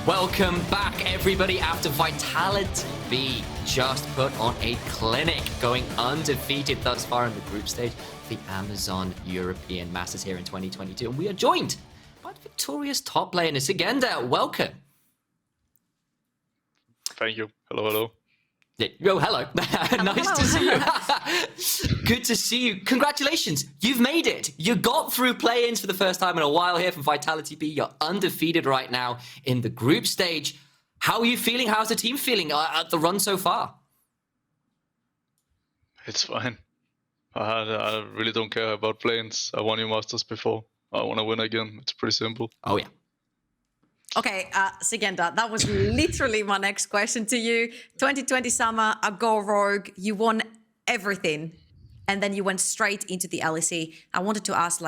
Welcome back, everybody, after Vitality B just put on a clinic, going undefeated thus far in the group stage of the Amazon European Masters here in 2022. And we are joined by the victorious top laner, Sigenda. Welcome. Thank you. Hello. Oh, hello. Nice to see you. Good to see you. Congratulations. You've made it. You got through play-ins for the first time in a while here from Vitality B. You're undefeated right now in the group stage. How are you feeling? How's the team feeling at the run so far? It's fine. I really don't care about play-ins. I won your Masters before. I want to win again. It's pretty simple. Oh, yeah. Okay, Sigenda, that was literally my next question to you. 2020 summer, a go rogue, you won everything, and then you went straight into the LEC. I wanted to ask,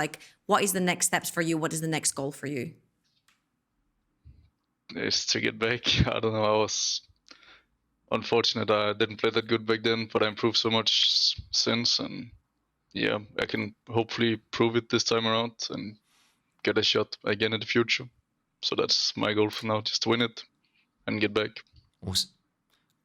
what is the next steps for you? What is the next goal for you? It's to get back. I don't know. I was unfortunate. I didn't play that good back then, but I improved so much since, and yeah, I can hopefully prove it this time around and get a shot again in the future. So that's my goal for now, just to win it and get back. Awesome.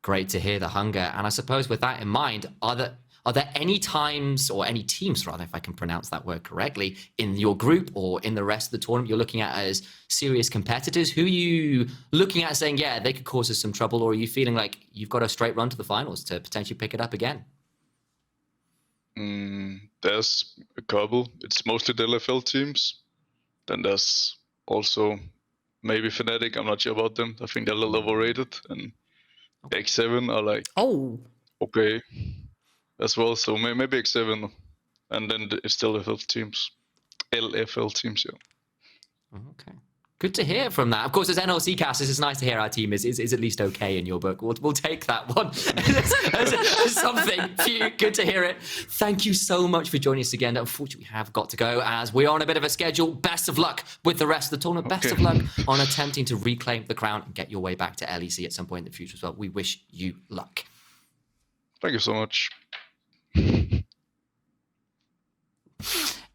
Great to hear the hunger. And I suppose with that in mind, are there any times, or any teams rather, if I can pronounce that word correctly, in your group or in the rest of the tournament you're looking at as serious competitors? Who are you looking at saying, yeah, they could cause us some trouble? Or are you feeling like you've got a straight run to the finals to potentially pick it up again? There's a couple. It's mostly the LFL teams. Then there's also maybe Fnatic. I'm not sure about them. I think they're a little overrated. And X7 are okay as well. So maybe X7. And then it's still LFL teams. Yeah. Okay. Good to hear from that. Of course, as NLC casters, it's nice to hear our team is at least okay in your book. We'll take that one as something for you. Good to hear it. Thank you so much for joining us again. Unfortunately, we have got to go as we're on a bit of a schedule. Best of luck with the rest of the tournament. Best of luck on attempting to reclaim the crown and get your way back to LEC at some point in the future as well. We wish you luck. Thank you so much.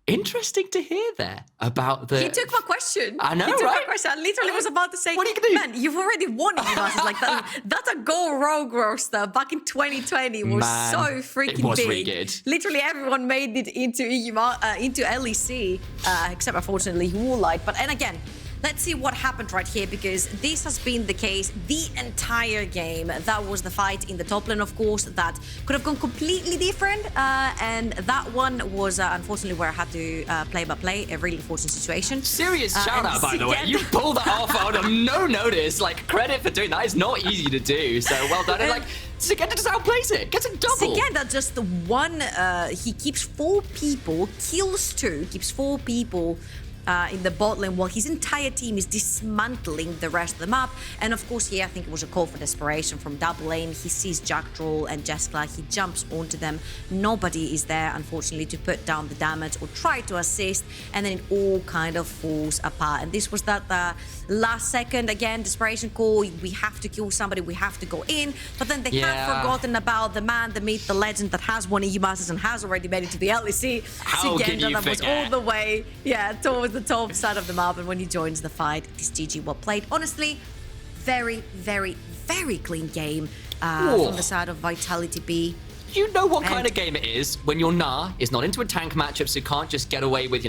Interesting to hear there about the... He took my question. I know, he took right? my question. I literally was about to say, what are you gonna do? Man, you've already won it, like that a Go Rogue roster back in 2020 was so freaking it was big. really good. Literally everyone made it into LEC, except unfortunately Woolite. But, and again, let's see what happened right here, because this has been the case the entire game. That was the fight in the top lane, of course, that could have gone completely different. And that one was unfortunately where I had to play by play, a really unfortunate situation. Serious shout out, by the way. You pulled that off out of no notice. Credit for doing that. It's not easy to do. So well done. And Sigenda just outplays it. Gets a double. Sigenda just one, he keeps 4 people, kills 2, keeps 4 people in the bot lane while his entire team is dismantling the rest of the map. And of course here I think it was a call for desperation from double lane. He sees Jackdrall and Jessica, he jumps onto them. Nobody is there unfortunately to put down the damage or try to assist, and then it all kind of falls apart. And this was that last second, again, desperation call. We have to kill somebody, we have to go in, but then they have forgotten about the man, the myth, the legend that has won EU Masters and has already made it to the LEC. Sigenda, that was all the way towards the top side of the map, and when he joins the fight, it is GG well played. Honestly, very, very, very clean game from the side of Vitality B. You know what kind of game it is when your Gnar is not into a tank matchup, so you can't just get away with,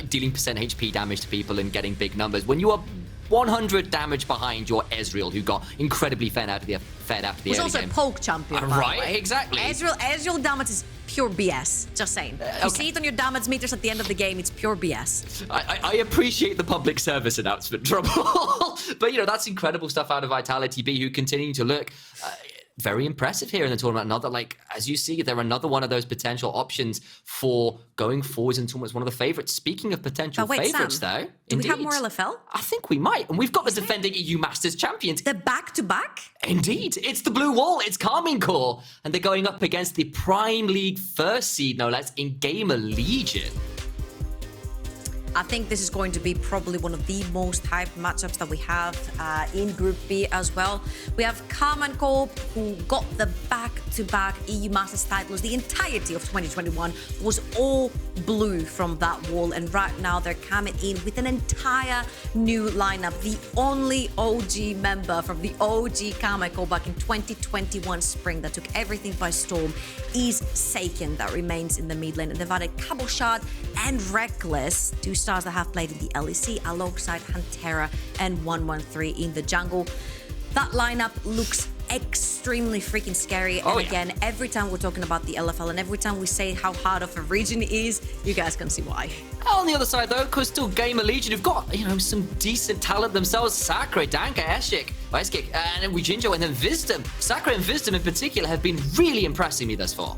dealing percent HP damage to people and getting big numbers. When you are 100 damage behind your Ezreal, who got incredibly fed after the early game. He's also a poke champion, right? Exactly. Ezreal damage is pure BS. Just saying. You see it on your damage meters at the end of the game, it's pure BS. I appreciate the public service announcement, Trouble. But, that's incredible stuff out of Vitality B, who continue to look very impressive here in the tournament. Another, as you see, they're another one of those potential options for going forwards in tournaments. One of the favorites. Speaking of potential favorites, though. Do we have more LFL? I think we might. And we've got the defending EU Masters champions. The back-to-back? Indeed. It's the Blue Wall. It's Karmine Corp. And they're going up against the Prime League first seed, no less, in GamerLegion. I think this is going to be probably one of the most hyped matchups that we have in Group B as well. We have Karmine Corp, who got the back-to-back EU Masters titles. The entirety of 2021 was all blue from that wall, and right now they're coming in with an entire new lineup. The only OG member from the OG Karmine Corp back in 2021 spring that took everything by storm is Seiken, that remains in the mid lane. And they've added Cabochard and Reckless, 2 stars that have played in the LEC, alongside Hantera and 113 in the jungle. That lineup looks extremely freaking scary. And again, every time we're talking about the LFL and every time we say how hard of a region it is, you guys can see why. On the other side, though, because still GamerLegion have got, some decent talent themselves. Sakura, Danka, Eskik, and Wijinjo, and then Wisdom. Sakura and Wisdom in particular have been really impressing me thus far.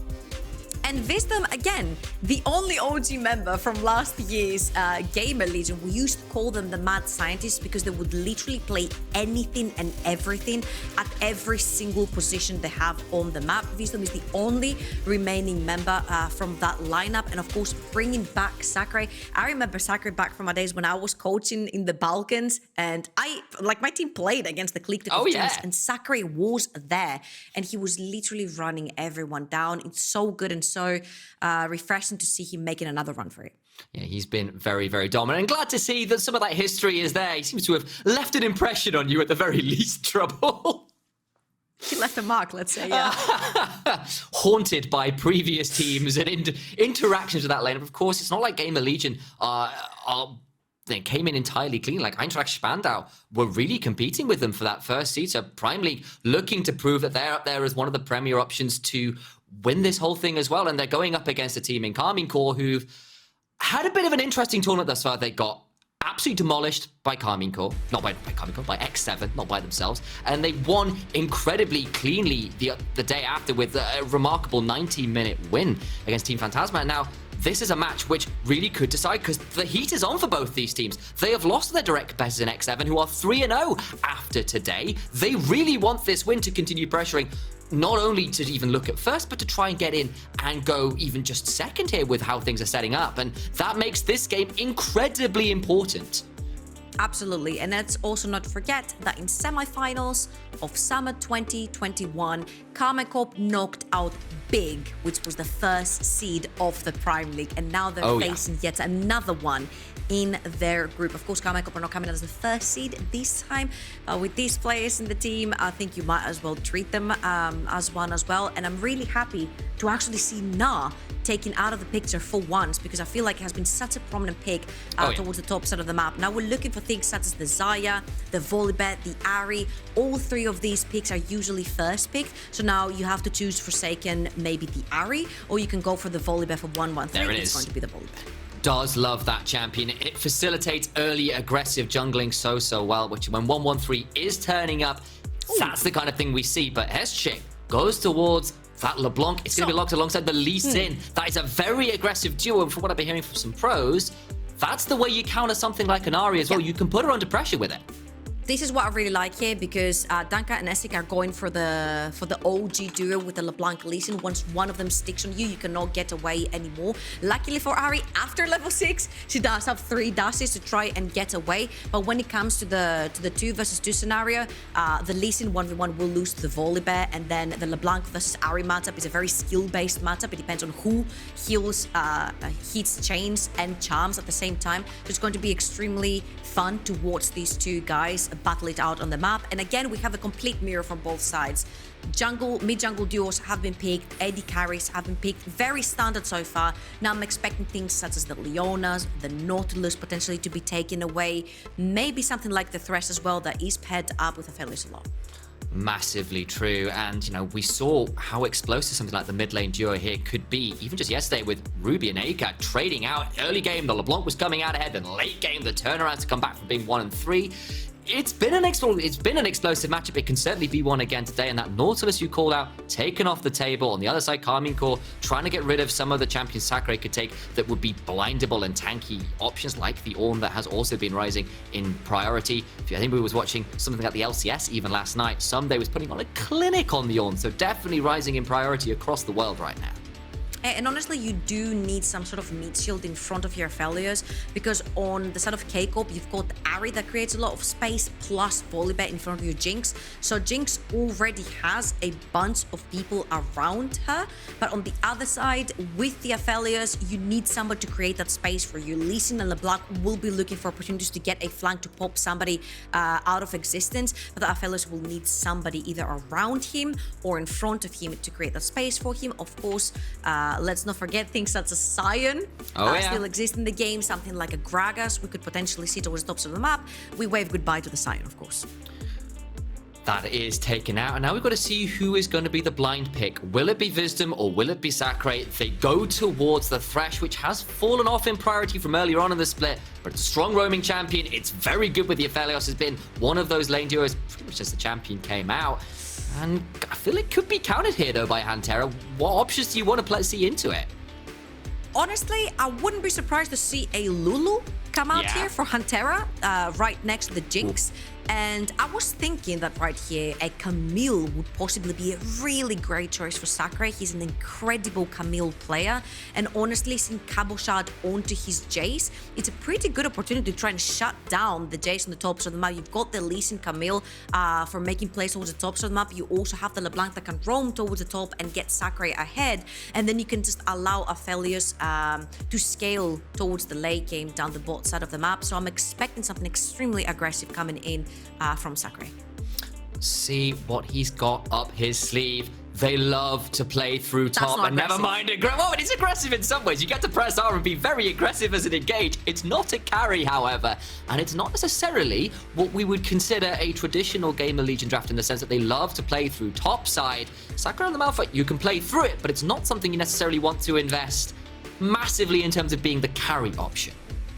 And Wisdom, again, the only OG member from last year's GamerLegion. We used to call them the mad scientists because they would literally play anything and everything at every single position they have on the map. Wisdom is the only remaining member from that lineup. And of course, bringing back Sakurai. I remember Sakurai back from my days when I was coaching in the Balkans, and my team played against the Click teams, and Sakurai was there, and he was literally running everyone down. It's so good and so refreshing to see him making another run for it. Yeah, he's been very, very dominant. And glad to see that some of that history is there. He seems to have left an impression on you at the very least, Trouble. He left a mark, let's say, yeah. Haunted by previous teams and interactions with that lineup. Of course, it's not like GamerLegion they came in entirely clean. Like Eintracht Spandau were really competing with them for that first seed. So Prime League looking to prove that they're up there as one of the premier options to win this whole thing as well. And they're going up against a team in Karmine Corp who've had a bit of an interesting tournament thus far. They got absolutely demolished by Karmine Corp, not by Karmine Corp, by X7, not by themselves. And they won incredibly cleanly the day after with a remarkable 19-minute win against Team Phantasma. And now this is a match which really could decide, because the heat is on for both these teams. They have lost their direct competitors in X7, who are 3-0 after today. They really want this win to continue pressuring, not only to even look at first, but to try and get in and go even just second here with how things are setting up. And that makes this game incredibly important. Absolutely. And let's also not forget that in semifinals of Summer 2021, Karmine Corp knocked out Big, which was the first seed of the Prime League. And now they're facing yet another one in their group. Of course, Karmine Corp are not coming out as the first seed this time. With these players in the team, I think you might as well treat them as one as well. And I'm really happy to actually see Na taken out of the picture for once, because I feel like it has been such a prominent pick towards the top side of the map. Now we're looking for things such as the Zaya, the Volibet, the Ari. All 3 of these picks are usually first pick. So now you have to choose Forsaken, maybe the Ari, or you can go for the Volibet for 113. There it is. It's going to be the Volibet. Does love that champion. It facilitates early aggressive jungling so well, which when 113 is turning up, that's the kind of thing we see. But Heschick goes towards that LeBlanc. It's going to be locked alongside the Lee Sin. That is a very aggressive duo, and from what I've been hearing from some pros, that's the way you counter something like an Ari as well. You can put her under pressure with it. This is what I really like here, because Danka and Essek are going for the OG duo with the LeBlanc Lee Sin. Once one of them sticks on you, you cannot get away anymore. Luckily for Ari, after level 6, she does have 3 dashes to try and get away. But when it comes to the 2 versus 2 scenario, the Lee Sin 1v1 will lose to the Volibet, and then the LeBlanc versus Ari matchup is a very skill-based matchup. It depends on who heals, hits chains and charms at the same time. So it's going to be extremely fun to watch these 2 guys battle it out on the map. And again, we have a complete mirror from both sides. Mid-jungle duos have been picked, AD carries have been picked, very standard so far. Now I'm expecting things such as the Leonas, the Nautilus potentially to be taken away, maybe something like the Thresh as well that is paired up with a Felis a lot. Massively true. And, we saw how explosive something like the mid lane duo here could be, even just yesterday with Ruby and Aka trading out. Early game, the LeBlanc was coming out ahead, then late game, the turnaround to come back from being 1-3. It's been an explosive matchup. It can certainly be one again today. And that Nautilus you called out, taken off the table. On the other side, Karmine Corp trying to get rid of some of the champions Sakurai could take that would be blindable and tanky options, like the Ornn that has also been rising in priority. I think we was watching something like the LCS even last night. Someday was putting on a clinic on the Ornn, so definitely rising in priority across the world right now. And honestly, you do need some sort of meat shield in front of your Aphelios, because on the side of K-Corp, you've got Ari that creates a lot of space, plus Volibear in front of your Jayce. So Jayce already has a bunch of people around her, but on the other side, with the Aphelios, you need somebody to create that space for you. Lee Sin and LeBlanc will be looking for opportunities to get a flank to pop somebody out of existence, but the Aphelios will need somebody either around him or in front of him to create that space for him. Of course, let's not forget things such as Sion still exist in the game. Something like a Gragas we could potentially see towards the tops of the map. We wave goodbye to the Sion, of course. That is taken out, and now we've got to see who is going to be the blind pick. Will it be Wisdom or will it be Sakurai? They go towards the Thresh, which has fallen off in priority from earlier on in the split, but it's a strong roaming champion. It's very good with the Aphelios. Has been one of those lane duos pretty much as the champion came out, and I feel it could be countered here though by Hantera. What options do you want to see into it? Honestly, I wouldn't be surprised to see a Lulu come out here for Hantera, right next to the Jinx. And I was thinking that right here, a Camille would possibly be a really great choice for Sakurai. He's an incredible Camille player. And honestly, seeing Cabochard onto his Jayce, it's a pretty good opportunity to try and shut down the Jayce on the tops of the map. You've got the Lee Sin Camille for making plays towards the tops of the map. You also have the LeBlanc that can roam towards the top and get Sakurai ahead. And then you can just allow Aphelios to scale towards the late game down the bot side of the map. So I'm expecting something extremely aggressive coming in from Sakurai. See what he's got up his sleeve. They love to play through top, and never mind it. Well, it's aggressive in some ways. You get to press R and be very aggressive as an engage. It's not a carry, however, and it's not necessarily what we would consider a traditional GamerLegion draft in the sense that they love to play through top side. Sakurai on the Malphite, you can play through it, but it's not something you necessarily want to invest massively in terms of being the carry option.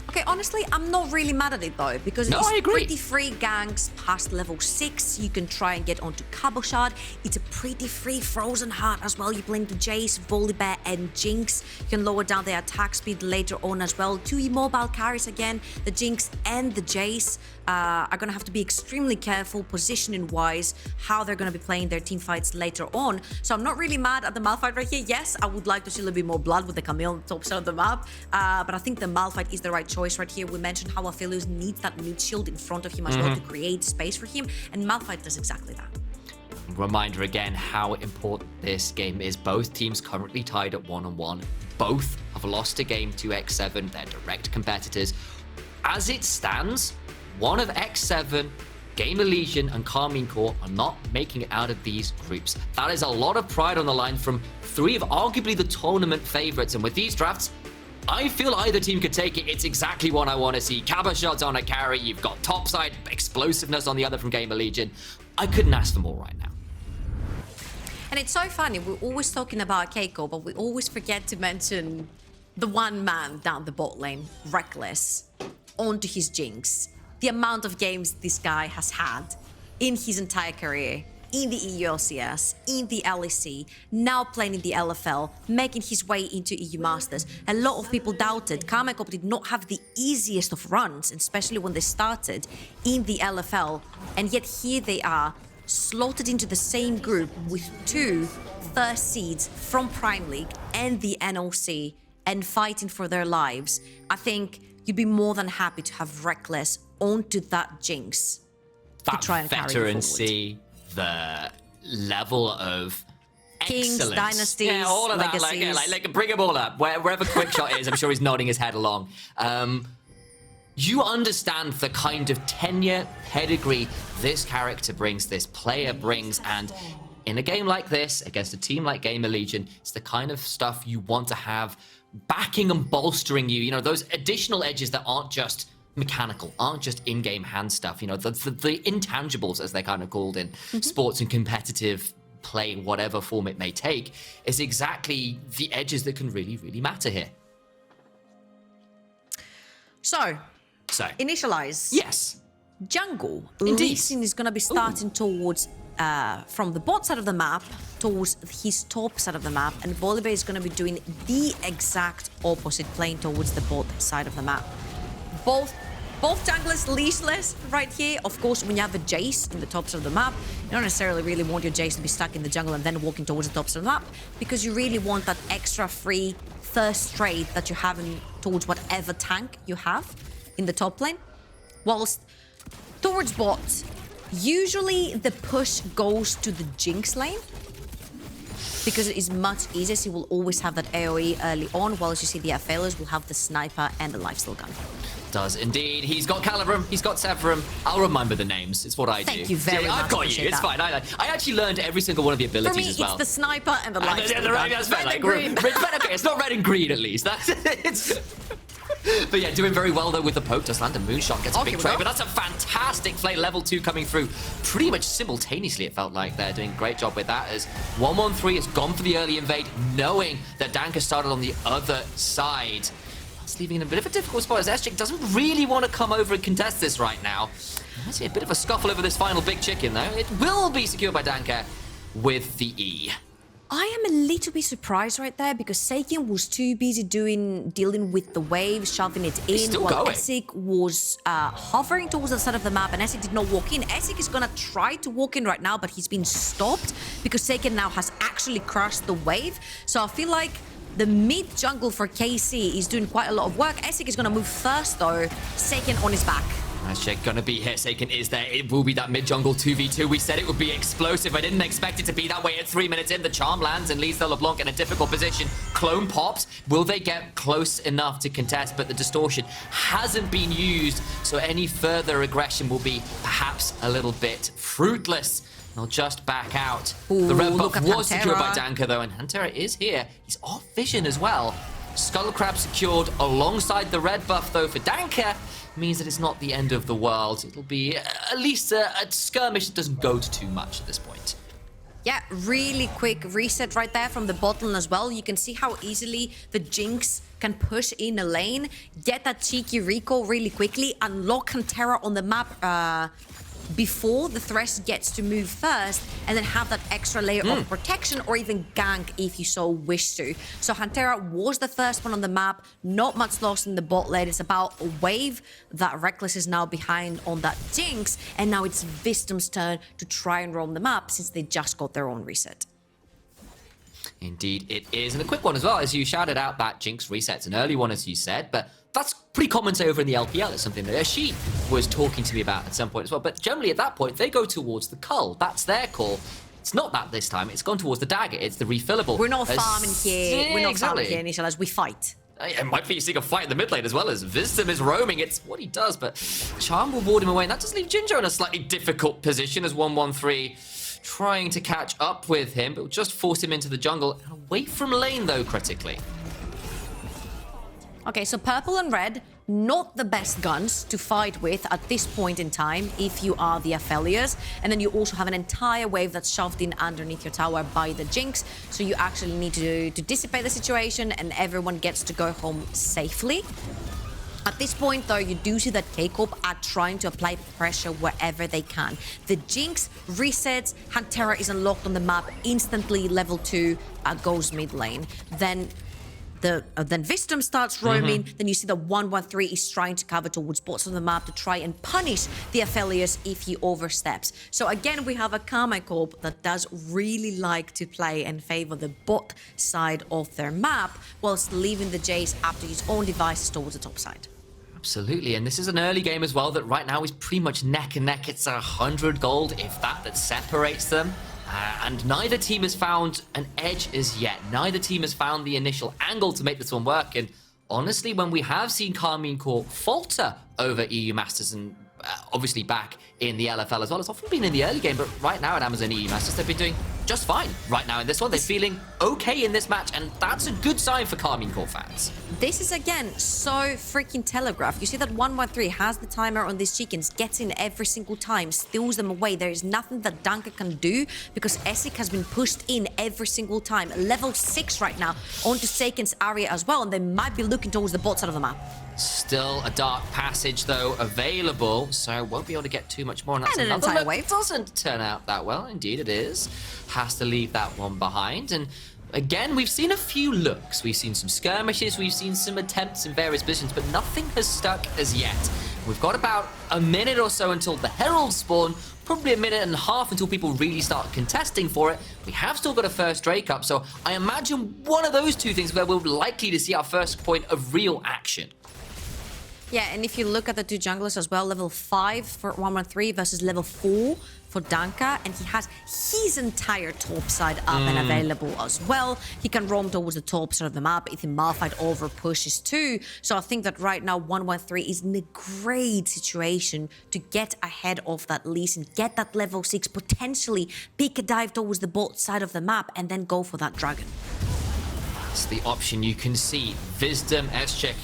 Okay, honestly, I'm not really mad at it though, because it's pretty free ganks past level 6. You can try and get onto Cabochard. It's a pretty free Frozen Heart as well. You're playing the Jayce, Volibear, and Jinx. You can lower down their attack speed later on as well. 2 immobile carries again. The Jinx and the Jayce are going to have to be extremely careful positioning wise how they're going to be playing their team fights later on. So I'm not really mad at the Malphite right here. Yes, I would like to see a little bit more blood with the Camille on the top side of the map, but I think the Malphite is the right choice right here. We mentioned how Aphelios needs that mid shield in front of him as well to create space for him, and Malphite does exactly that. Reminder again how important this game is. Both teams currently tied at 1-1. Both have lost a game to X7. They're direct competitors. As it stands, one of X7, GamerLegion, and Karmine Corp are not making it out of these groups. That is a lot of pride on the line from 3 of arguably the tournament favorites, and with these drafts, I feel either team could take it. It's exactly what I want to see. Cabochard's on a carry. You've got topside explosiveness on the other from GamerLegion. I couldn't ask for more right now. And it's so funny. We're always talking about Keiko, but we always forget to mention the one man down the bot lane, Reckless, onto his Jinx. The amount of games this guy has had in his entire career, in the EULCS, in the LEC, now playing in the LFL, making his way into EU Masters. A lot of people doubted. Karmine Corp did not have the easiest of runs, especially when they started in the LFL. And yet here they are, slotted into the same group with 2 first seeds from Prime League and the NOC, and fighting for their lives. I think you'd be more than happy to have Reckless onto that Jinx to try and carry veterancy, the level of Kings, excellence. dynasties, yeah, all of legacies. that. Like bring them all up. Wherever Quickshot is, I'm sure he's nodding his head along. You understand the kind of tenure, pedigree this character brings, this player brings, and in a game like this, against a team like GamerLegion, it's the kind of stuff you want to have backing and bolstering you. You know, those additional edges that aren't just mechanical, aren't just in-game hand stuff. You know, the intangibles, as they're kind of called in sports and competitive play, whatever form it may take, is exactly the edges that can really, really matter here. So, initialize. Yes. Jungle. Indeed. Lee Sin is going to be starting towards, from the bot side of the map, towards his top side of the map, and Volibear is going to be doing the exact opposite, playing towards the bot side of the map. Both Both junglers leashless right here. Of course, when you have a Jayce in the tops of the map, you don't necessarily really want your Jayce to be stuck in the jungle and then walking towards the tops of the map, because you really want that extra free thirst trade that you have towards whatever tank you have in the top lane. Whilst towards bot, usually the push goes to the Jinx lane, because it is much easier, so you will always have that AoE early on, whilst you see the Aphelios will have the sniper and the lifesteal gun. Does indeed. He's got Calibrum, he's got Severum. I'll remember the names. It's what I do. Thank you very much. I've got you. It's fine. I actually learned every single one of the abilities For me, as well. it's the sniper and the lifesteal gun. That's fair. Red Like, and green. okay, it's not red and green at least. That's it's. But yeah, doing very well though with the poke. Just land a moonshot, gets a big trade. But that's a fantastic play. Level 2 coming through pretty much simultaneously, it felt like. They're doing a great job with that as 113 has gone for the early invade, knowing that Danka started on the other side. That's leaving in a bit of a difficult spot as Eschik doesn't really want to come over and contest this right now. I see a bit of a scuffle over this final big chicken though. It will be secured by Danka with the E. I am a little bit surprised right there, because Seiken was too busy dealing with the wave, shoving it in, while Essig was hovering towards the side of the map, and Essig did not walk in. Essig is gonna try to walk in right now, but he's been stopped because Seiken now has actually crushed the wave. So I feel like the mid jungle for KC is doing quite a lot of work. Essig is gonna move first though, Seiken on his back. Check gonna be here. Seiken is there. It will be that mid-jungle 2v2. We said it would be explosive. I didn't expect it to be that way at 3 minutes in. The charm lands and leaves the LeBlanc in a difficult position. Clone pops. Will they get close enough to contest? But the distortion hasn't been used, so any further aggression will be perhaps a little bit fruitless. They'll just back out. Ooh, the red buff was Pantera. secured by Danka though, and Pantera is here. He's off vision as well. Skull Crab secured alongside the red buff though for Danka. Means that it's not the end of the world. It'll be at least a skirmish that doesn't go to too much at this point. Yeah, really quick reset right there from the bot lane as well. You can see how easily the Jinx can push in a lane, get that cheeky recall really quickly, unlock Pantera on the map before the Thresh gets to move first, and then have that extra layer of protection, or even gank if you so wish to. So Pantera was the first one on the map, not much lost in the bot lane. It's about a wave that Reckless is now behind on that Jinx, and now it's Wisdom's turn to try and roam the map since they just got their own reset. Indeed it is, and a quick one as well, as you shouted out that Jinx reset's an early one as you said, but that's pretty common say over in the LPL. It's something that she was talking to me about at some point as well, but generally at that point they go towards the cull. That's their call. It's not that this time, it's gone towards the dagger, it's the refillable. We're not farming here, Yeah, we're not exactly. farming here initial as we fight. It might be seeing a fight in the mid lane as well, as Wisdom is roaming. It's what he does, but Charm will ward him away, and that does leave Ginger in a slightly difficult position as 113 trying to catch up with him, but will just force him into the jungle. Away from lane though, critically. Okay, so purple and red, not the best guns to fight with at this point in time if you are the Aphelios. And then you also have an entire wave that's shoved in underneath your tower by the Jinx. So you actually need to dissipate the situation, and everyone gets to go home safely. At this point, though, you do see that K-Corp are trying to apply pressure wherever they can. The Jinx resets, Pantera is unlocked on the map, instantly level 2 goes mid lane. Then Wisdom starts roaming, then you see the 113 is trying to cover towards bots on the map to try and punish the Aphelios if he oversteps. So again, we have a Karmine Corp that does really like to play and favor the bot side of their map, whilst leaving the Jayce up to his own devices towards the top side. Absolutely, and this is an early game as well that right now is pretty much neck and neck. It's 100 gold, if that separates them. And neither team has found an edge as yet. Neither team has found the initial angle to make this one work. And honestly, when we have seen Karmine Corp falter over EU Masters and obviously back in the LFL as well, it's often been in the early game, but right now at Amazon EU Masters, they've been doing just fine right now in this one. They're feeling okay in this match, and that's a good sign for Karmine Corp fans. This is, again, so freaking telegraphed. You see that 113 has the timer on these chickens, gets in every single time, steals them away. There is nothing that Danka can do because Essig has been pushed in every single time. Level 6 right now onto Seiken's area as well, and they might be looking towards the bot side of the map. Still a dark passage, though, available, so won't be able to get too much more. And that's And an another entire look. wave. Doesn't turn out that well. Indeed, it is. Has to leave that one behind. And again, we've seen a few looks. We've seen some skirmishes. We've seen some attempts in various positions, but nothing has stuck as yet. We've got about a minute or so until the Herald spawn, probably a minute and a half until people really start contesting for it. We have still got a first Drake up, so I imagine one of those two things where we're likely to see our first point of real action. Yeah, and if you look at the two junglers as well, level 5 for 113 versus level 4 for Danka, and he has his entire top side up and available as well. He can roam towards the top side of the map if the Malphite over pushes too. So I think that right now 113 is in a great situation to get ahead of that Lee Sin, get that level 6, potentially pick a dive towards the bot side of the map and then go for that dragon. That's the option you can see. Wisdom, Eschek,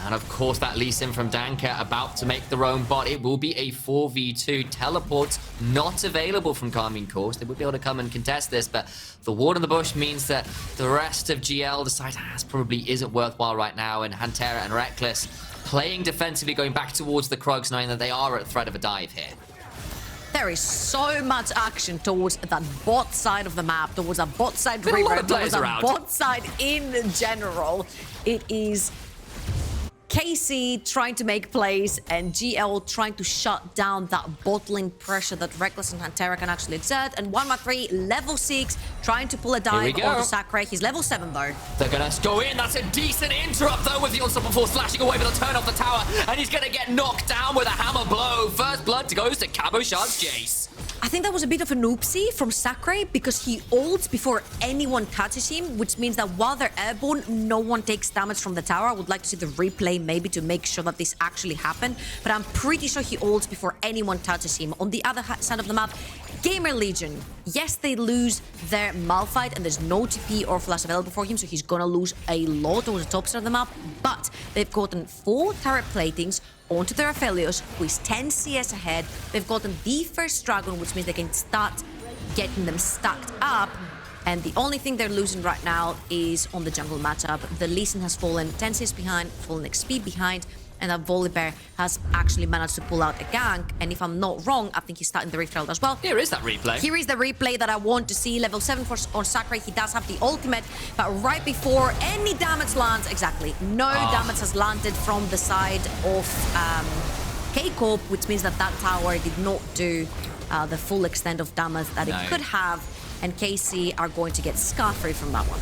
and of course that Lee Sin from Danka about to make their own bot. It will be a 4v2. Teleports not available from Karmine Corp. They would be able to come and contest this, but the ward in the bush means that the rest of GL decides probably isn't worthwhile right now, and Hantera and Reckless playing defensively, going back towards the Krugs, knowing that they are at threat of a dive here. There is so much action towards that bot side of the map, towards a bot side river, towards a bot side in general. It is KC trying to make plays and GL trying to shut down that bot lane pressure that Reckless and Hantera can actually exert. And 113, level 6, trying to pull a dive onto Sakura. He's level 7 though. They're gonna go in. That's a decent interrupt though, with the Unstoppable Force flashing away, but they'll turn off the tower, and he's gonna get knocked down with a hammer blow. First blood goes to Cabochard's Jayce. I think that was a bit of an oopsie from Sakurai because he ults before anyone touches him, which means that while they're airborne, no one takes damage from the tower. I would like to see the replay maybe to make sure that this actually happened, but I'm pretty sure he ults before anyone touches him. On the other side of the map, GamerLegion, yes, they lose their Malphite and there's no TP or flash available for him, so he's gonna lose a lot on the top side of the map, but they've gotten 4 turret platings onto their Aphelios, who is 10 CS ahead. They've gotten the first dragon, which means they can start getting them stacked up. And the only thing they're losing right now is on the jungle matchup. The Lee Sin has fallen 10 CS behind, fallen XP behind, and that Volibear has actually managed to pull out a gank. And if I'm not wrong, I think he's starting the Rift Herald as well. Here is that replay. Here is the replay that I want to see. Level 7 on Sakurai. He does have the ultimate, but right before any damage lands, exactly, no damage has landed from the side of K-Corp, which means that that tower did not do the full extent of damage that it could have. And KC are going to get scar-free from that one.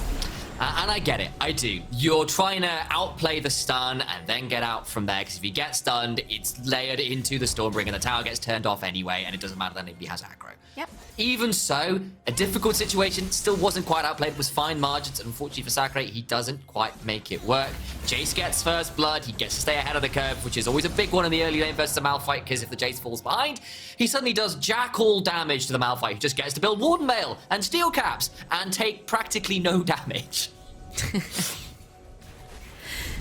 And I get it, I do. You're trying to outplay the stun and then get out from there, because if you get stunned, it's layered into the Stormbringer, and the tower gets turned off anyway, and it doesn't matter then if he has aggro. Yep. Even so, a difficult situation, still wasn't quite outplayed, it was fine margins. Unfortunately for Sakurai, he doesn't quite make it work. Jayce gets first blood, he gets to stay ahead of the curve, which is always a big one in the early lane versus a Malphite, because if the Jayce falls behind, he suddenly does jack all damage to the Malphite, who just gets to build Warden Mail and Steel Caps and take practically no damage.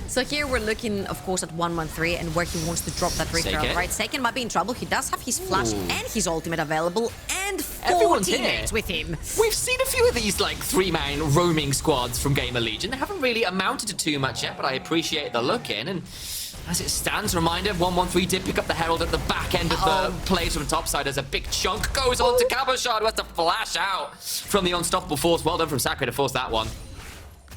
So here we're looking, of course, at 113 and where he wants to drop that Rift Herald, right? Seiken might be in trouble. He does have his flash and his ultimate available, and 4 teammates with him. We've seen a few of these, like, 3-man roaming squads from GamerLegion. They haven't really amounted to too much yet, but I appreciate the look in. And as it stands, reminder, 113 did pick up the Herald at the back end of the plays from the top side as a big chunk goes on to Cabochard, who has to flash out from the Unstoppable Force. Well done from Sakurai to force that one.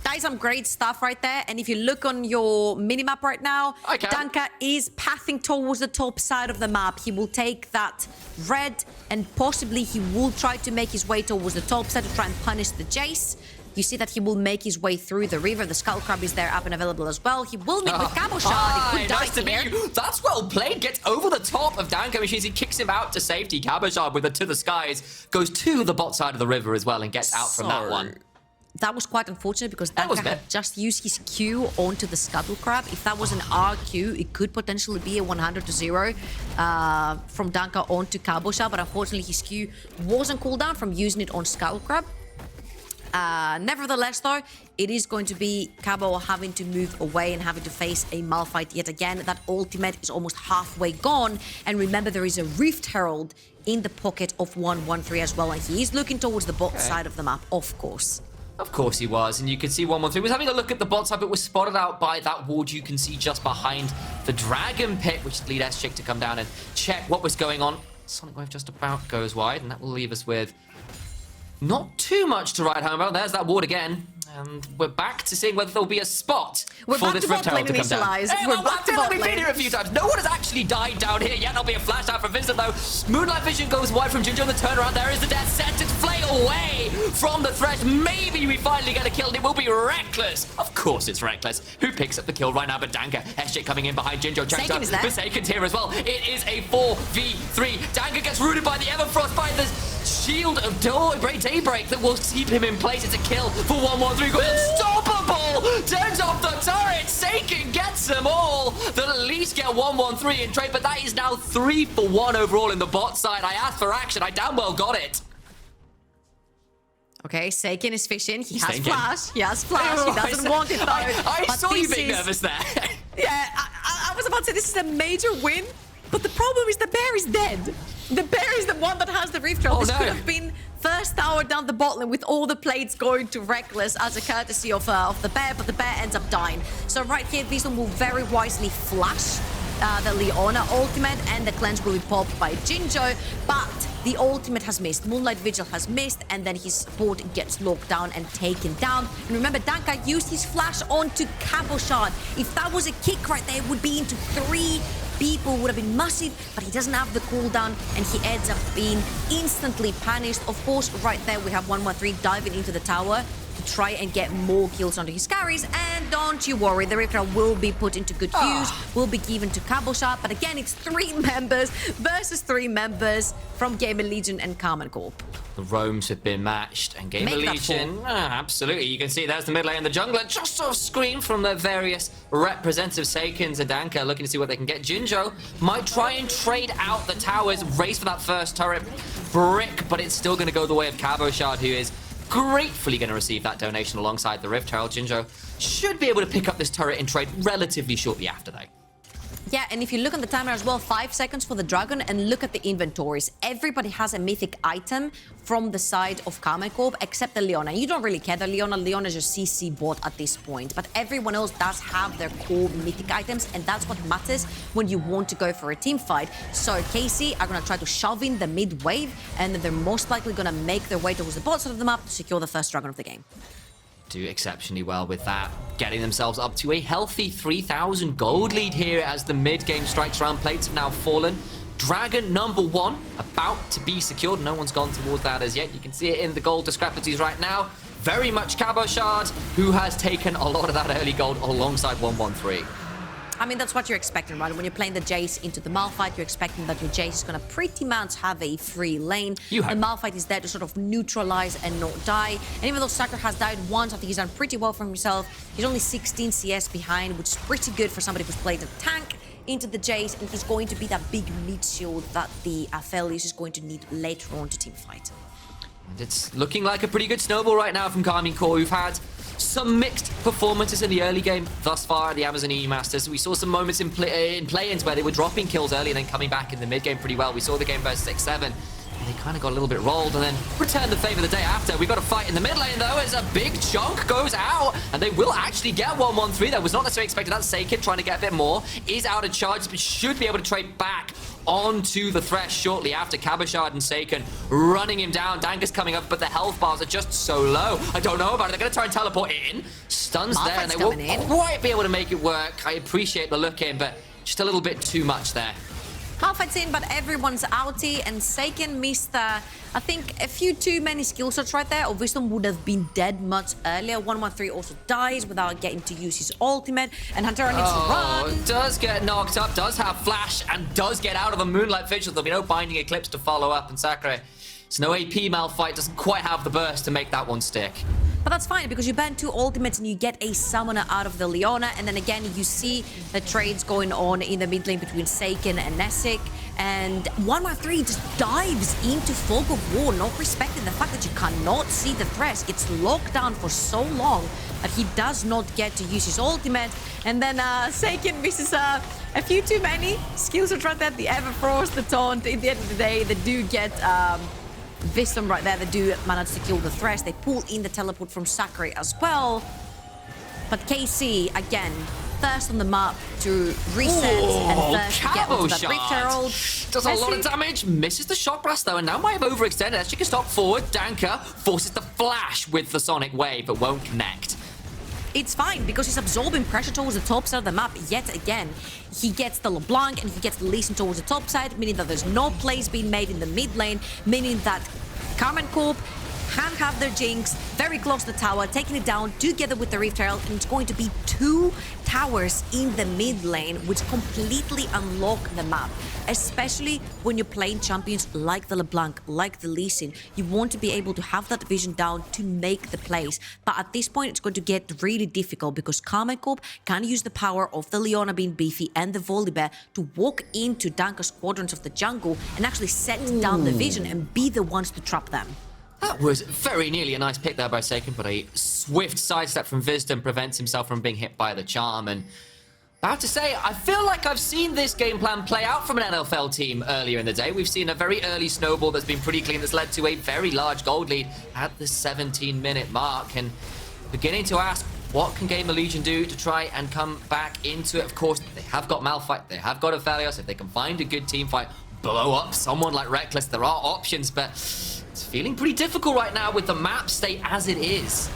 That is some great stuff right there. And if you look on your minimap right now, Danka is pathing towards the top side of the map. He will take that red and possibly he will try to make his way towards the top side to try and punish the Jayce. You see that he will make his way through the river. The Skull Crab is there up and available as well. He will meet with Cabochard. He could die here. That's well played. Gets over the top of Danka, which means he kicks him out to safety. Cabochard with it to the skies. Goes to the bot side of the river as well and gets out from that one. That was quite unfortunate because Danka had just used his Q onto the Scuttle Crab. If that was an RQ, it could potentially be a 100-0 from Danka onto Cabochard, but unfortunately his Q wasn't cooldown from using it on Scuttle Crab. Nevertheless, though, it is going to be Cabo having to move away and having to face a Malphite yet again. That ultimate is almost halfway gone. And remember, there is a Rift Herald in the pocket of 113 as well. And he is looking towards the bot side of the map, of course. Of course he was, and you can see 113 was having a look at the bot side, but was spotted out by that ward you can see just behind the Dragon Pit, which lead Eschek to come down and check what was going on. Sonic Wave just about goes wide, and that will leave us with not too much to ride home about. There's that ward again. And we're back to seeing whether there'll be a spot We're for back this to Rift bot Herald to lane come down. initialized. Hey, We're well, back I to feel like bot we've been lane. here a few times. No one has actually died down here yet. There'll be a flash out from Vincent, though. Moonlight Vision goes wide from Jinjo. The turnaround there is the death sentence. Flay away from the thresh. Maybe we finally get a kill, and it will be Reckless. Of course it's Reckless. Who picks up the kill right now? But Danka, SJ coming in behind Jinjo. Checked up. Saken is there. But Saken's here as well. It is a 4v3. Danka gets rooted by the Everfrost, by the shield of Daybreak that will keep him in place. It's a kill for 113. Unstoppable! Turns off the turret. Saken gets them all. They'll at least get 113 in trade, but that is now 3 for 1 overall in the bot side. I asked for action. I damn well got it. Okay, Saken is fishing. He has thinking. flash. He has flash. He doesn't want it though. I But saw you this being is- nervous there. Yeah, I was about to say this is a major win, but the problem is the bear is dead. The bear is the one that has the Rift Herald. Oh, This no. could have been first tower down the bot lane with all the plates going to Reckless as a courtesy of the bear, but the bear ends up dying. So right here, Vision will very wisely flash the Leona ultimate, and the cleanse will be popped by Jinjo, but the ultimate has missed. Moonlight Vigil has missed, and then his support gets locked down and taken down. And remember, Danka used his flash onto Cabochard. If that was a kick right there, it would be into 3 people, would have been massive, but he doesn't have the cooldown, and he ends up being instantly punished. Of course, right there, we have 113 diving into the tower to try and get more kills onto his carries. And don't you worry, the Rift Herald will be put into good use, will be given to Cabochard. But again, it's 3 members versus 3 members from GamerLegion and Karmine Corp. The roams have been matched, and Make that GamerLegion, absolutely. You can see there's the mid lane and the jungler just off screen from the various representative Sakens and Danka looking to see what they can get. Jinjo might try and trade out the towers, race for that first turret brick, but it's still going to go the way of Cabochard, who is gratefully going to receive that donation alongside the Rift Herald. Jinjo should be able to pick up this turret in trade relatively shortly after, though. Yeah, and if you look on the timer as well, 5 seconds for the dragon, and look at the inventories. Everybody has a mythic item from the side of Karmine Corp, except the Leona. You don't really care, the Leona is just CC bot at this point, but everyone else does have their core mythic items, and that's what matters when you want to go for a team fight. So KC are going to try to shove in the mid wave, and they're most likely going to make their way towards the bot side of the map to secure the first dragon of the game. Do exceptionally well with that, getting themselves up to a healthy 3,000 gold lead here as the mid-game strikes round. Plates have now fallen. Dragon number 1 about to be secured. No one's gone towards that as yet. You can see it in the gold discrepancies right now. Very much Cabochard, who has taken a lot of that early gold alongside 113. I mean, that's what you're expecting, right? When you're playing the Jayce into the Malphite, you're expecting that your Jayce is going to pretty much have a free lane. You hope. The Malphite is there to sort of neutralize and not die. And even though skirmishes has died once, I think he's done pretty well for himself. He's only 16 CS behind, which is pretty good for somebody who's played a tank into the Jayce, and he's going to be that big mid shield that the Aphelios is going to need later on to teamfight. And it's looking like a pretty good snowball right now from Karmine Corp, who've had some mixed performances in the early game thus far at the Amazon EU Masters. We saw some moments in play-ins where they were dropping kills early and then coming back in the mid-game pretty well. We saw the game versus 6-7. They kind of got a little bit rolled and then returned the favor the day after. We got a fight in the mid lane, though, as a big chunk goes out, and they will actually get 113. That was not necessarily expected. That's Saken trying to get a bit more. Is out of charge, but should be able to trade back onto the thresh shortly after. Cabochard and Saken running him down. Danka's coming up, but the health bars are just so low. I don't know about it. They're going to try and teleport in. Stuns there, and they won't quite be able to make it work. I appreciate the look in, but just a little bit too much there. Malphite's in, but everyone's outie, and Saken missed, I think, a few too many skill shots right there, or Wisdom would have been dead much earlier. 113 also dies without getting to use his ultimate, and Hunter needs to run. Does get knocked up, does have flash, and does get out of the Moonlight Vigil. There'll be no Binding Eclipse to follow up, and Sakura, it's no AP Malphite, doesn't quite have the burst to make that one stick. But that's fine, because you ban 2 ultimates and you get a summoner out of the Leona, and then again you see the trades going on in the mid lane between Saken and Nessic, and 113 just dives into Fog of War, not respecting the fact that you cannot see the thresh. It's locked down for so long that he does not get to use his ultimate, and then Saken misses a few too many skills are right there. The Everfrost, the taunt. At the end of the day, they do get Wisdom right there. They do manage to kill the thresh. They pull in the teleport from Sakura as well. But KC, again, first on the map to reset and first to get onto that Rift Herald. Does a lot of damage, misses the shock blast though, and now might have overextended as she can stop forward. Danker forces the flash with the sonic wave, but won't connect. It's fine because he's absorbing pressure towards the top side of the map yet again. He gets the LeBlanc and he gets the Lee Sin towards the top side, meaning that there's no plays being made in the mid lane, meaning that Karmine Corp can have their Jinx very close to the tower, taking it down together with the Rift Herald, and it's going to be 2 towers in the mid lane, which completely unlock the map. Especially when you're playing champions like the LeBlanc, like the Lee Sin. You want to be able to have that vision down to make the plays. But at this point, it's going to get really difficult because Karmine Corp can use the power of the Leona being beefy and the Volibear to walk into Danker's quadrants of the jungle and actually set down the vision and be the ones to trap them. That was very nearly a nice pick there by Saken, but a swift sidestep from Wisdom prevents himself from being hit by the charm. And about to say, I feel like I've seen this game plan play out from an NFL team earlier in the day. We've seen a very early snowball that's been pretty clean, that's led to a very large gold lead at the 17-minute mark. And beginning to ask, what can GamerLegion do to try and come back into it? Of course, they have got Malphite, they have got Aphelios. If they can find a good team fight, blow up someone like Reckless, there are options, but it's feeling pretty difficult right now with the map state as it is.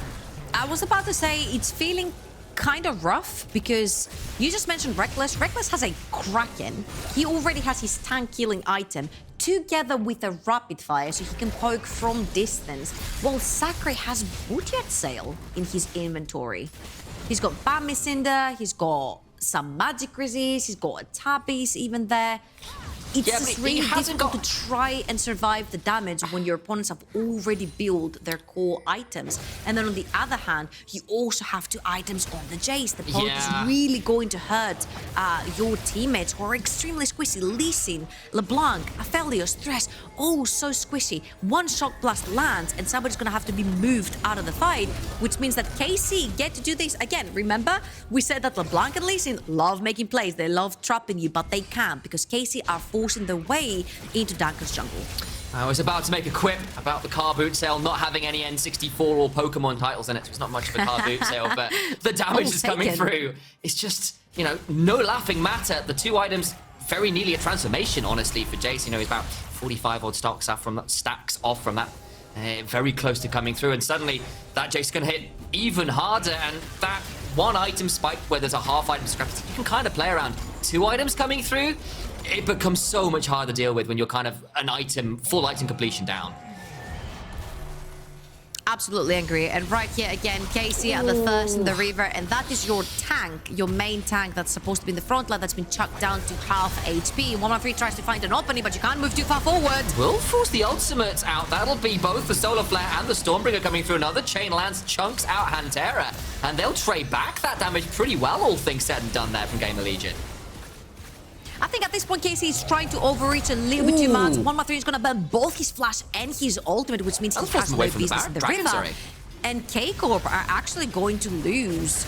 I was about to say it's feeling kind of rough because you just mentioned Reckless. Reckless has a Kraken. He already has his tank killing item together with a rapid fire so he can poke from distance, while Sakre has Butchert Sail in his inventory. He's got Bami Cinder, he's got some magic resist, he's got a Tabis even there. It's just really difficult to try and survive the damage when your opponents have already built their core items. And then on the other hand, you also have 2 items on the Jayce. The poke is really going to hurt your teammates who are extremely squishy. Lee Sin, LeBlanc, Aphelios, Thresh, all so squishy. 1 shock blast lands and somebody's going to have to be moved out of the fight, which means that KC get to do this again. Remember, we said that LeBlanc and Lee Sin love making plays. They love trapping you, but they can't because KC are forcing their way into Danker's jungle. I was about to make a quip about the car boot sale not having any N64 or Pokemon titles in it, so it's not much of a car boot sale, but the damage is coming through. It's just, you know, no laughing matter. The 2 items, very nearly a transformation, honestly, for Jayce. You know, he's about 45 odd stacks off from that. Very close to coming through, and suddenly that Jayce is going to hit even harder, and that 1 item spike where there's a half item discrepancy, you can kind of play around. 2 items coming through, it becomes so much harder to deal with when you're kind of full item completion down. Absolutely agree. And right here again, KC at the first in the river, and that is your tank, your main tank that's supposed to be in the front line that's been chucked down to half HP. 113 tries to find an opening, but you can't move too far forward. Will force the ultimates out. That'll be both the Solar Flare and the Stormbringer coming through. Another chain lands, chunks out Hantera, and they'll trade back that damage pretty well, all things said and done there from GamerLegion. I think at this point, KC is trying to overreach a little bit too much. 113 is going to burn both his flash and his ultimate, which means he has no business in the river. And K-Corp are actually going to lose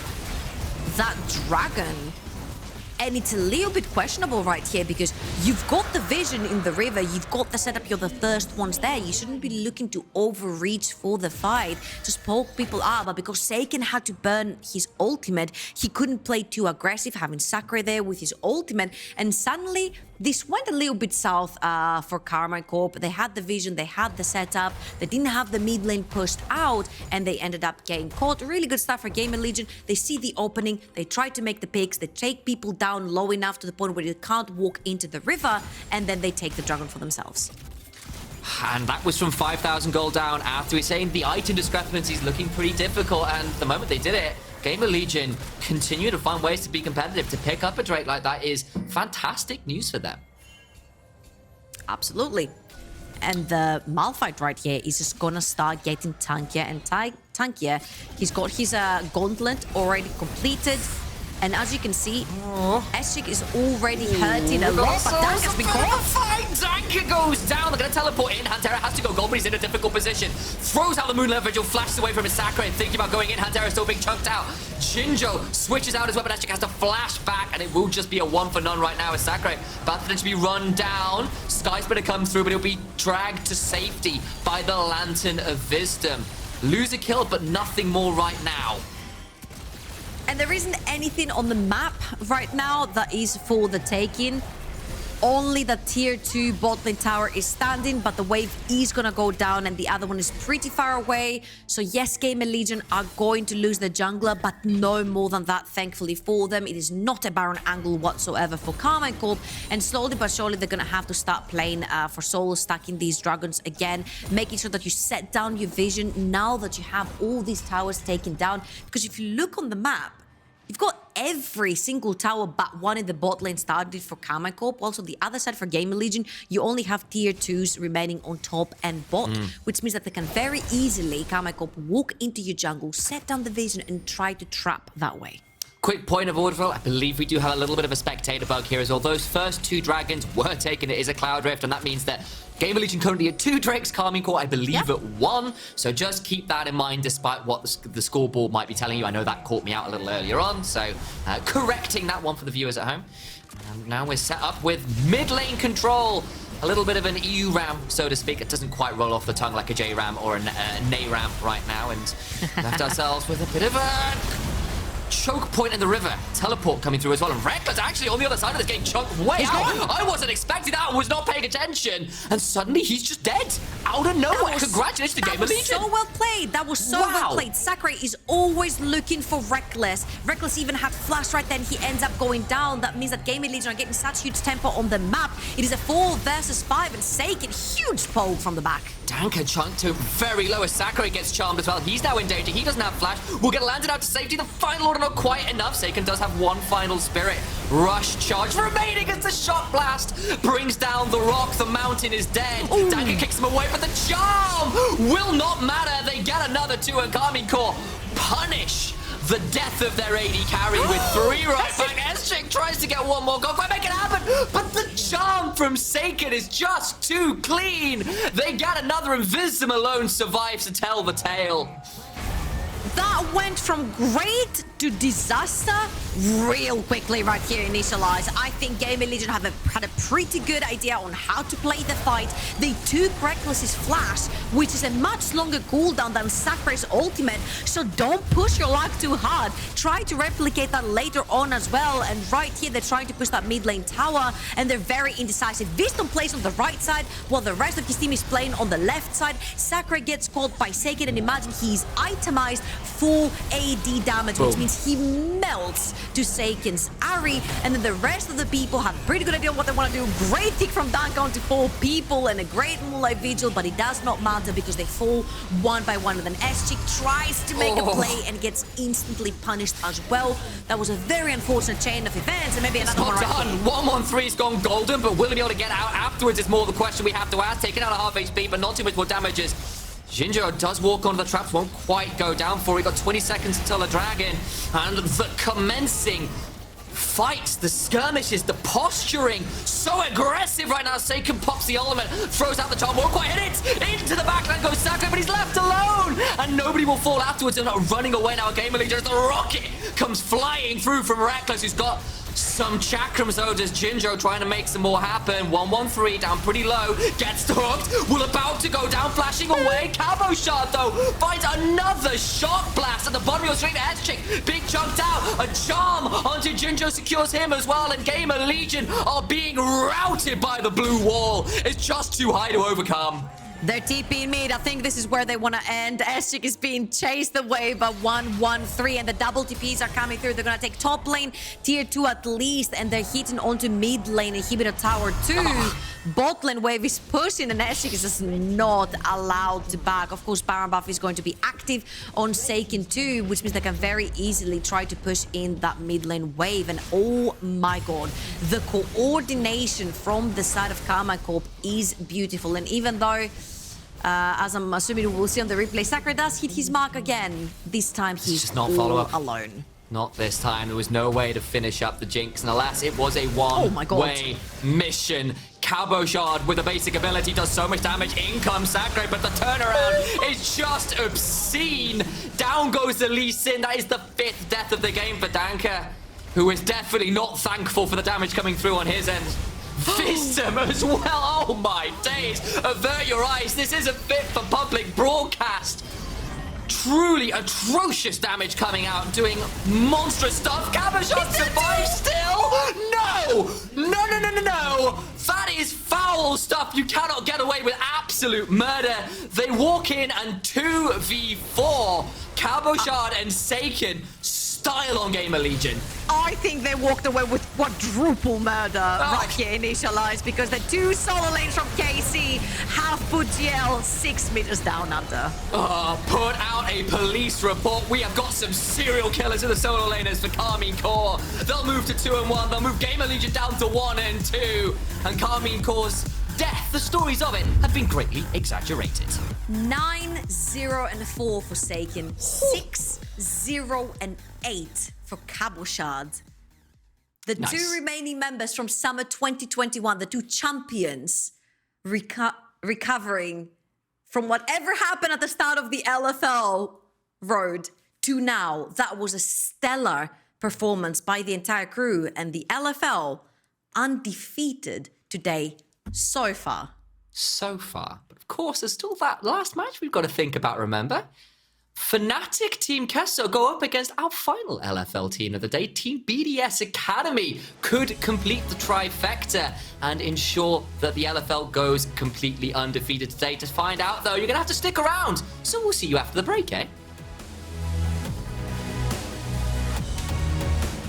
that dragon. And it's a little bit questionable right here because you've got the vision in the river, you've got the setup, you're the first ones there. You shouldn't be looking to overreach for the fight, just poke people out. But because Saken had to burn his ultimate, he couldn't play too aggressive, having Sakre there with his ultimate. And suddenly, this went a little bit south for Karmine Corp. They had the vision, they had the setup, they didn't have the mid lane pushed out, and they ended up getting caught. Really good stuff for GamerLegion. They see the opening, they try to make the picks, they take people down low enough to the point where you can't walk into the river, and then they take the dragon for themselves. And that was from 5,000 gold down after we're saying the item discrepancy is looking pretty difficult, and the moment they did it, GamerLegion continue to find ways to be competitive. To pick up a Drake like that is fantastic news for them. Absolutely. And the Malphite right here is just gonna start getting tankier and tankier. He's got his gauntlet already completed. And as you can see, Eschik is already hurting a lot, but Danker's been caught. Danker goes down. They're going to teleport in. Hantera has to go gold, but he's in a difficult position. Throws out the Moonlight Vigil, flashes away from his Sakre, and thinking about going in. Hantera still being chunked out. Jinjo switches out his weapon. Eschik has to flash back, and it will just be a 1 for none right now as Sakre about to potentially be run down. Skysplitter comes through, but he'll be dragged to safety by the Lantern of Wisdom. Lose a kill, but nothing more right now. And there isn't anything on the map right now that is for the taking. Only the tier 2 bot lane tower is standing, but the wave is gonna go down and the other one is pretty far away. So yes, GamerLegion are going to lose the jungler, but no more than that, thankfully for them. It is not a Baron angle whatsoever for Karmine Corp, and slowly but surely they're gonna have to start playing for solo, stacking these dragons again, making sure that you set down your vision now that you have all these towers taken down. Because if you look on the map, you've got every single tower but one in the bot lane started for Karmine Corp. Also, the other side for GamerLegion, you only have tier 2s remaining on top and bot, which means that they can very easily, Karmine Corp, walk into your jungle, set down the vision, and try to trap that way. Quick point of order, I believe we do have a little bit of a spectator bug here as well. Those first 2 dragons were taken. It is a Cloud Rift, and that means that GamerLegion currently at 2 Drakes, Karmine Corp, I believe, at 1. So just keep that in mind, despite what the scoreboard might be telling you. I know that caught me out a little earlier on, so correcting that one for the viewers at home. And now we're set up with mid lane control. A little bit of an EU ram, so to speak. It doesn't quite roll off the tongue like a J ram or a Nay ram right now, and left ourselves with a bit of a choke point in the river. Teleport coming through as well. And Reckless actually on the other side of this getting chunked way out. I wasn't expecting that. I was not paying attention. And suddenly he's just dead. Out of nowhere. Congratulations to GamerLegion. That was so well played. That was so well played. Sakurai is always looking for Reckless. Reckless even had flash right then. He ends up going down. That means that GamerLegion are getting such huge tempo on the map. It is a 4 versus 5 and Seiken, huge poke from the back. Danka chunked to very low as Sakurai gets charmed as well. He's now in danger. He doesn't have flash. Will get landed out to safety. The final order not quite enough. Seiken does have one final spirit. Rush charge remaining as the shock blast brings down the rock. The mountain is dead. Danka kicks him away, but the charm will not matter. They get another 2 and Karmine Corp punish the death of their AD carry with 3 right back. S-Chick tries to get one more goal. Quite make it happen, but the charm from Seiken is just too clean. They get another, and Vism alone survives to tell the tale. That went from great to disaster real quickly right here, Initialize. I think GamerLegion had a pretty good idea on how to play the fight. They took Reckless's flash, which is a much longer cooldown than Sakurai's ultimate, so don't push your luck too hard. Try to replicate that later on as well, and right here they're trying to push that mid lane tower, and they're very indecisive. Viston plays on the right side, while the rest of his team is playing on the left side. Sakurai gets caught by Seiken, and imagine he's itemized full AD damage, which means he melts to Seiken's Ari, and then the rest of the people have a pretty good idea what they want to do. Great kick from Danka onto 4 people and a great Moonlight Vigil, but it does not matter because they fall one by one, and then S-Chick tries to make a play and gets instantly punished as well. That was a very unfortunate chain of events, and maybe another one right here. 1-1-3's gone golden, but will he be able to get out afterwards is more the question we have to ask. Taking out a half HP, but not too much more damages. Jinjo does walk onto the traps, won't quite go down for it. Got 20 seconds until the dragon, and the commencing fights, the skirmishes, the posturing, so aggressive right now. Seiken pops the ultimate, throws out the charm, won't quite hit it. Into the backline goes Sakurai, but he's left alone, and nobody will fall afterwards. They're not running away now. GamerLegion as the rocket comes flying through from Reckless, who's got some chakrams though. Does Jinjo trying to make some more happen? 1-1-3 down pretty low, gets hooked, will about to go down, flashing away. Cabochard though finds another shock blast at the bottom of your screen. S-Chick big chunked out, a charm onto Jinjo secures him as well, and GamerLegion are being routed by the blue wall. It's just too high to overcome. They're TPing mid. I think this is where they want to end. S-Chick is being chased away by 1-1-3, and the double TPs are coming through. They're going to take top lane, tier 2 at least, and they're hitting onto mid lane, inhibitor tower 2. Bot lane wave is pushing, and S-Chick is just not allowed to back. Of course, Baron buff is going to be active on Seiken too, which means they can very easily try to push in that mid lane wave. And oh my god, the coordination from the side of Karmine Corp is beautiful. And even though as I'm assuming we'll see on the replay, Sakurai does hit his mark again. This time he's just not alone. Not this time. There was no way to finish up the Jinx, and alas, it was a one-way mission. Cabochard with a basic ability does so much damage. In comes Sakurai, but the turnaround is just obscene. Down goes the Lee Sin. That is the 5th death of the game for Danka, who is definitely not thankful for the damage coming through on his end. Vism as well. Oh my days. Avert your eyes. This isn't fit for public broadcast. truly atrocious damage coming out, doing monstrous stuff. Cabochard survives still. No! No! That is foul stuff. You cannot get away with absolute murder. They walk in and 2v4. Cabochard and Seiken style on GamerLegion. I think they walked away with quadruple murder right here initialized because the two solo lanes from KC have put GL 6 meters down under. Put out a police report. We have got some serial killers in the solo laners for Karmine Corp. They'll move to 2 and 1. They'll move GamerLegion down to 1 and 2. And Karmine Corp's death, the stories of it, have been greatly exaggerated. 9-0-4 for Seiken. 6-0-8 for Cabochard. The Nice. two remaining members from summer 2021, the two champions, recovering from whatever happened at the start of the LFL road to now. That was a stellar performance by the entire crew, and the LFL undefeated today so far. So far. But of course, there's still that last match we've got to think about, remember? Fnatic Team Kesso go up against our final LFL team of the day. Team BDS Academy could complete the trifecta and ensure that the LFL goes completely undefeated today. To find out, though, you're going to have to stick around. So we'll see you after the break, eh?